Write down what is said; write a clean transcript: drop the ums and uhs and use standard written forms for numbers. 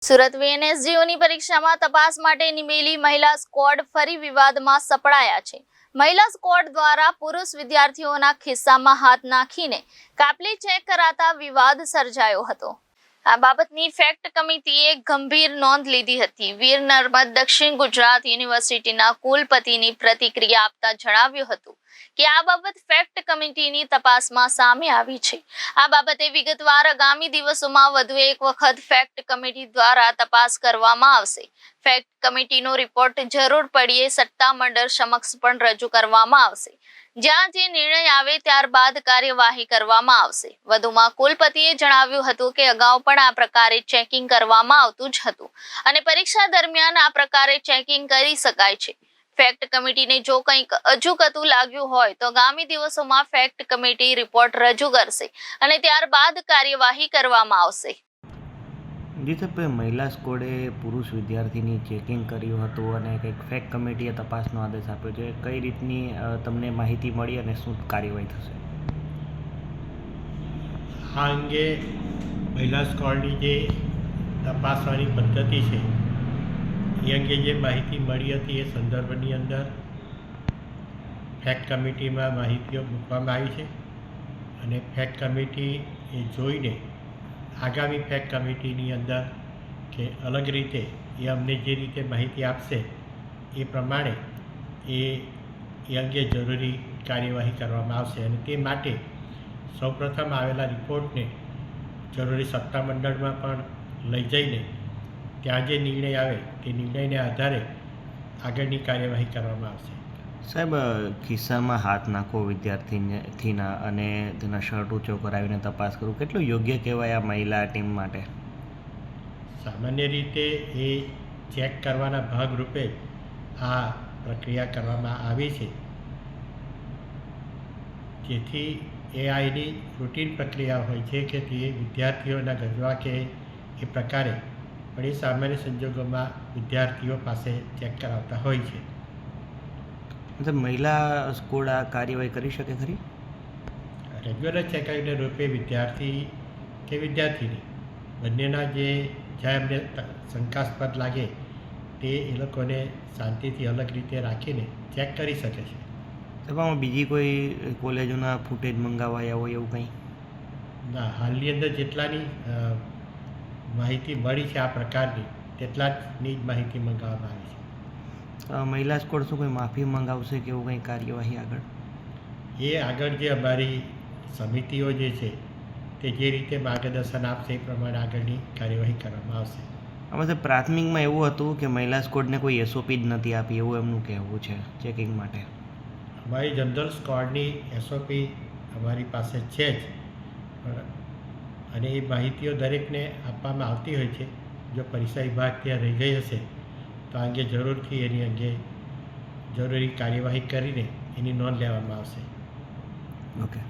સુરત વીએનએસજીયુની પરીક્ષામાં તપાસ માટે નિમેલી મહિલા સ્ક્વોડ ફરી વિવાદમાં સપડાયા છે। મહિલા સ્ક્વોડ દ્વારા પુરુષ વિદ્યાર્થીઓના ખિસ્સામાં હાથ નાખીને કાપલી ચેક કરાતા વિવાદ સર્જાયો હતો। આ બાબતની ફેક્ટ કમિટીએ ગંભીર નોંધ લીધી હતી। વીર નર્મદ દક્ષિણ ગુજરાત યુનિવર્સિટીના કુલપતિની પ્રતિક્રિયા આપતા જણાવ્યું હતું કે આ બાબત ફેક્ટ કમિટીની તપાસમાં સામે આવી છે। આ બાબતે વિગતવાર આગામી દિવસોમાં વધુ એક વખત ફેક્ટ કમિટી દ્વારા તપાસ કરવામાં આવશે। ફેક્ટ કમિટીનો રિપોર્ટ જરૂર પડીએ સત્તામંડળ સમક્ષ પણ રજૂ કરવામાં આવશે, જ્યાં જે નિર્ણય આવે ત્યારબાદ કાર્યવાહી કરવામાં આવશે। વધુમાં કુલપતિએ જણાવ્યું હતું કે અગાઉ પણ આ પ્રકારે ચેકિંગ કરવામાં આવતું જ હતું અને પરીક્ષા દરમિયાન આ પ્રકારે ચેકિંગ કરી શકાય છે। ફેક્ટ કમિટીને જો કંઈક અજુગતું લાગ્યું હોય તો આગામી દિવસોમાં ફેક્ટ કમિટી રિપોર્ટ રજૂ કરશે અને ત્યારબાદ કાર્યવાહી કરવામાં આવશે। જી સાહેબ, મહિલા સ્કોડે પુરુષ વિદ્યાર્થીની ચેકિંગ કર્યું હતું અને કંઈક ફેક્ટ કમિટીએ તપાસનો આદેશ આપ્યો છે। કઈ રીતની તમને માહિતી મળી અને શું કાર્યવાહી થશે? આ અંગે મહિલા સ્કોડની જે તપાસવાની પદ્ધતિ છે એ અંગે જે માહિતી મળી હતી એ સંદર્ભની અંદર ફેક્ટ કમિટીમાં માહિતીઓ મૂકવામાં આવી છે અને ફેક્ટ કમિટી એ જોઈને આગામી ફેક્ટ કમિટીની અંદર કે અલગ રીતે એ અમને જે રીતે માહિતી આપશે એ પ્રમાણે એ અંગે જરૂરી કાર્યવાહી કરવામાં આવશે અને તે માટે સૌપ્રથમ આવેલા રિપોર્ટને જરૂરી સત્તામંડળમાં પણ લઈ જઈને ત્યાં જે નિર્ણય આવે તે નિર્ણયને આધારે આગળની કાર્યવાહી કરવામાં આવશે। સાહેબ, ખિસ્સામાં હાથ નાખવો વિદ્યાર્થીના અને તેના શર્ટ ઊંચો કરાવીને તપાસ કરવું કેટલું યોગ્ય કહેવાય આ મહિલા ટીમ માટે? સામાન્ય રીતે એ ચેક કરવાના ભાગરૂપે આ પ્રક્રિયા કરવામાં આવી છે, જેથી એ આઈની રૂટીન પ્રક્રિયા હોય છે કે તે વિદ્યાર્થીઓના ગજવા કે એ પ્રકારે પણ એ સામાન્ય સંજોગોમાં વિદ્યાર્થીઓ પાસે ચેક કરાવતા હોય છે। મતલબ મહિલા સ્કોડ આ કાર્યવાહી કરી શકે ખરી? રેગ્યુલર ચેકઆઉટના રૂપે વિદ્યાર્થી કે વિદ્યાર્થીની બંનેના જે જ્યાં એમને શંકાસ્પદ લાગે તે એ લોકોને શાંતિથી અલગ રીતે રાખીને ચેક કરી શકે છે। સાહેબ, આમાં બીજી કોઈ કોલેજોના ફૂટેજ મંગાવાયા હોય એવું કંઈ? ના, હાલની અંદર જેટલાની માહિતી મળી છે આ પ્રકારની તેટલાની જ માહિતી મંગાવવામાં આવી છે। મહિલા સ્કોડ શું કોઈ માફી મંગાવશે કે એવું કંઈ કાર્યવાહી આગળ? એ આગળ જે અમારી સમિતિઓ જે છે તે જે રીતે માર્ગદર્શન આપશે એ પ્રમાણે આગળની કાર્યવાહી કરવામાં આવશે। આમાં સાહેબ પ્રાથમિકમાં એવું હતું કે મહિલા સ્કોડને કોઈ એસઓપી જ નથી આપી એવું એમનું કહેવું છે ચેકિંગ માટે। અમારી જનરલ સ્ક્વોડની એસઓપી અમારી પાસે છે જ, અને એ માહિતીઓ દરેકને આપવામાં આવતી હોય છે। જો પરીક્ષા વિભાગ ત્યાં રહી ગઈ હશે તો આ અંગે જરૂરથી એની અંગે જરૂરી કાર્યવાહી કરીને એની નોંધ લેવામાં આવશે। ઓકે।